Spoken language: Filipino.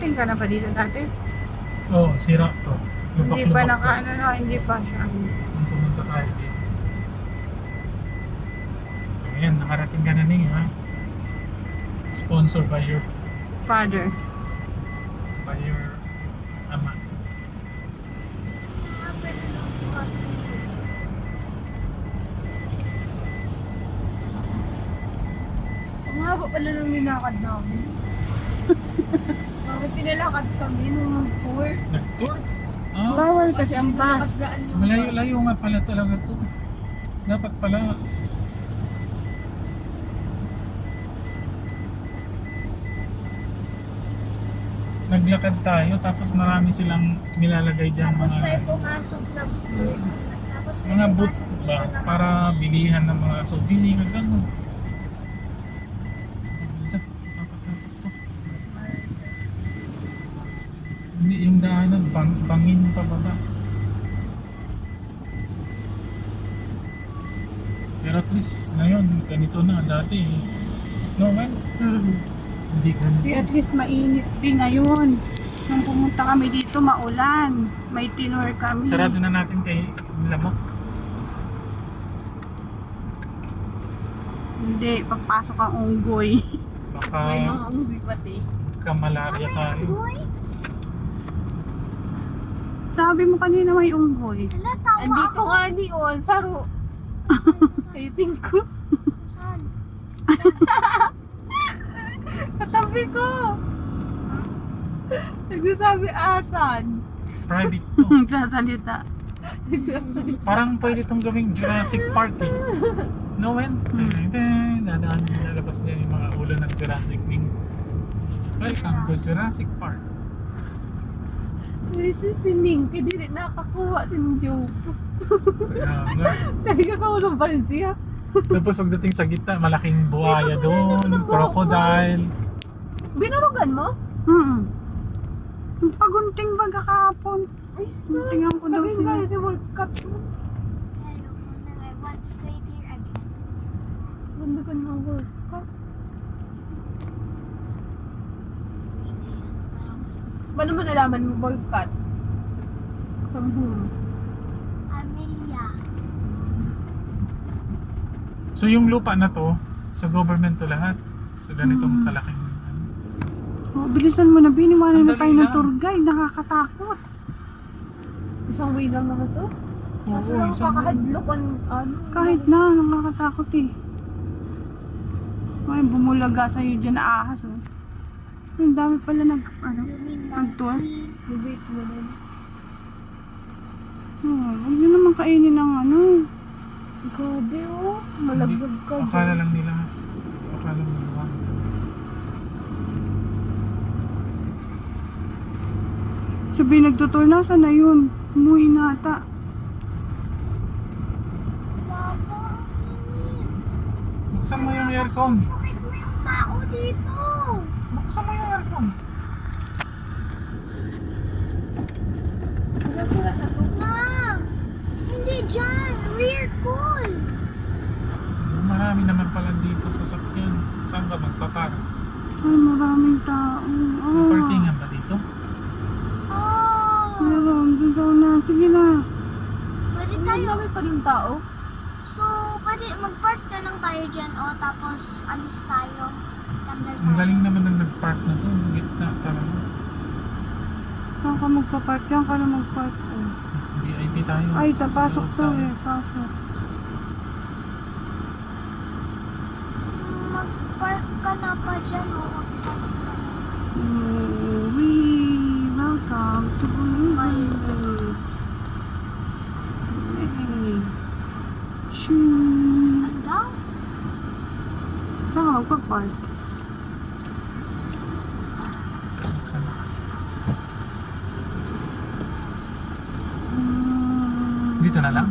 Nakarating ka na ba dito dati? Oo, sira to. Hindi pa naka, hindi pa siya. Nung pumunta tayo dito. Ayan, nakarating ka na niya, ha? Sponsored by your Father. ama. Ang haba pala nung nilakad namin. Bakit pinalakad kami nung tour? Nag-tour? Ah, Bawal kasi ang bus. malayo-layo nga pala talaga to. Dapat pala. Naglakad tayo tapos marami silang nilalagay dyan Tapos may mga pumasok na booth. Tapos may mga booth pumasok ba dito na para bilihan ng mga souvenir ng gano'n. Hindi yung daanan, bangin pa baba. Pero at least ngayon, ganito na dati. No man, hindi ganito. At least mainit din ngayon. Nung pumunta kami dito, maulan. May tinor kami. Sarado na natin kay Lamok. Hindi, pagpasok ang unggoy. Baka unggoy pati. malaria tayo. Boy, Sabi mo kanina may unggoy. hala, tawa Andito ako. nga di on, saro. Taping ko. Saan? Katabi ko. Nagsasabi asan. Private to. Sasalita. Parang pwede itong gawing Jurassic Park eh. No man? Dadaan, lalabas niya yung mga ulo ng Jurassic Ning. Welcome to Jurassic Park. May susining, kaya di rin nakakuha si Joke. Kaya nga. Sabi ka sa ulo pa rin siya. Tapos pagdating sa gitna, malaking buhaya doon, crocodile. Binurugan mo? Ang pagunting baga kahapon. Ay, sus. Tingnan ko daw Sabihin sila. kayo si Wolfcat mo. Hello, and I went straight here again. Bundugan mo ang Wolfcat. Paano mo nalaman mo Wolfcat? From whom? Amelia. So yung lupa na to, sa government to lahat. Sa ganitong kalaking Oh, bilisan mo na, biniwanan na Ang tayo dali ng lang. tour guide. Nakakatakot. Isang way lang naman to? Kaso Oo, lang isang- kakahadlok ang ano. Kahit na, nakakatakot eh. Ay, bumulaga sa'yo dyan na ahas oh. Ang dami pala nag-tour. Wait mo din. Huwag nyo naman kainin ng ano. Grabe oh. Malaglag ka Akala dyan. lang nila. Akala mo lang. Sabi nagtutour na, sana yun? Umuwi na ata. Papa, ang init. Buksan mo yung aircon. Bakit mo yung tao dito? Buksan mo yung aircon. Nasira na to. Ma'am! Hindi dyan! Rear call! Marami naman pala dito sa sakyan. Saan ka magpapark? Ay, maraming tao. May Oh, parkingan ba dito? Oh! meron. Doon daw na. Sige na. Pwede Ang tayo. dami pa rin tao. So, pwede mag-park na lang tayo dyan. O, tapos alis tayo. Tanggal Ang tayo. galing naman ng nag-park na to. Gitna talaga. Saan ka magpapark? Diyan ka na magpark. Oh. VIP tayo. Ay, tapasok Loob to tayo. eh. Pasok. Mag-park ka na pa dyan. O, mag-park ka na. Welcome to Bulugan. Shoo. Ang daw? Saan ka magpapark? Dito na lang?